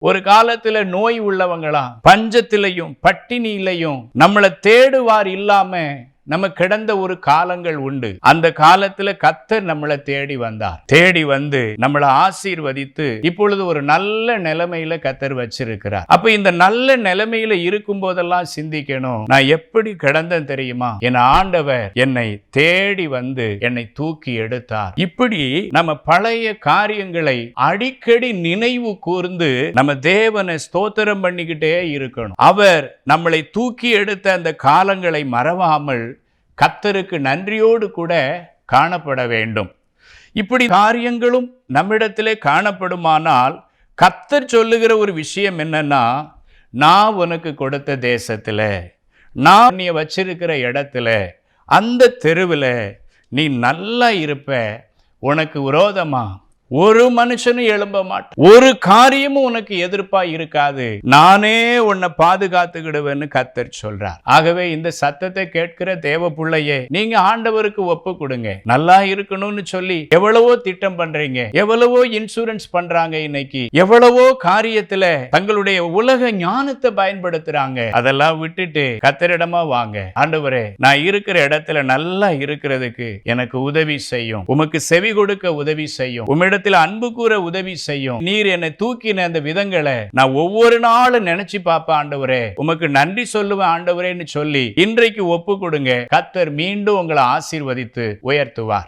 ஒரு காலத்துல நோய் உள்ளவங்களா, பஞ்சத்திலையும் பட்டினியிலையும் நம்மளை தேடுவார் இல்லாம நம்ம கிடந்த ஒரு காலங்கள் உண்டு. அந்த காலத்துல கர்த்தர் நம்மளை தேடி வந்தார். தேடி வந்து நம்மளை ஆசீர்வதித்து இப்பொழுது ஒரு நல்ல நிலைமையில கர்த்தர் வச்சிருக்கிறார். அப்ப இந்த நல்ல நிலைமையில இருக்கும் போதெல்லாம் சிந்திக்கணும், நான் எப்படி கிடந்தேன் தெரியுமா? என் ஆண்டவர் என்னை தேடி வந்து என்னை தூக்கி எடுத்தார். இப்படி நம்ம பழைய காரியங்களை அடிக்கடி நினைவு கூர்ந்து நம்ம தேவனை ஸ்தோத்திரம் பண்ணிக்கிட்டே இருக்கணும். அவர் நம்மளை தூக்கி எடுத்த அந்த காலங்களை மறவாமல் கர்த்தருக்கு நன்றியோடு கூட காணப்பட வேண்டும். இப்படி காரியங்களும் நம்மிடத்திலே காணப்படுமானால் கர்த்தர் சொல்லுகிற ஒரு விஷயம் என்னன்னா, நான் உனக்கு கொடுத்த தேசத்துல, நான் நீ வச்சிருக்கிற இடத்துல, அந்த தெருவில் நீ நல்லா இருப்ப, உனக்கு விரோதமா ஒரு மனுஷனும் எழும்ப மாட்டான், ஒரு காரியமும் உனக்கு எதிர்ப்பா இருக்காது, நானே உன்னை பாதுகாத்துக்கிடுவேன்னு கர்த்தர் சொல்றார். ஆகவே இந்த சத்தத்தை கேட்கிற தேவ பிள்ளையே, நீங்க ஆண்டவருக்கு ஒப்பு கொடுங்க. நல்லா இருக்கணும்னு சொல்லி எவ்வளவோ திட்டம் பண்றீங்க, எவ்வளவோ இன்சூரன்ஸ் பண்றாங்க, இன்னைக்கு எவ்வளவோ காரியத்துல தங்களுடைய உலக ஞானத்தை பயன்படுத்துறாங்க. அதெல்லாம் விட்டுட்டு கர்த்தரிடமா வாங்க. ஆண்டவரே, நான் இருக்கிற இடத்துல நல்லா இருக்கிறதுக்கு எனக்கு உதவி செய்யும், உமக்கு செவி கொடுக்க உதவி செய்யும், உம்மிட அன்பு கூற உதவி செய்யும். நீர் என்னை தூக்கின அந்த விதங்களை நான் ஒவ்வொரு நாளும் நினைச்சு பார்ப்பேன் ஆண்டவரே, உமக்கு நன்றி சொல்லுவேன் ஆண்டவரேன்னு சொல்லி இன்றைக்கு ஒப்பு கொடுங்க. கர்த்தர் மீண்டும் உங்களை ஆசீர்வதித்து உயர்த்துவார்.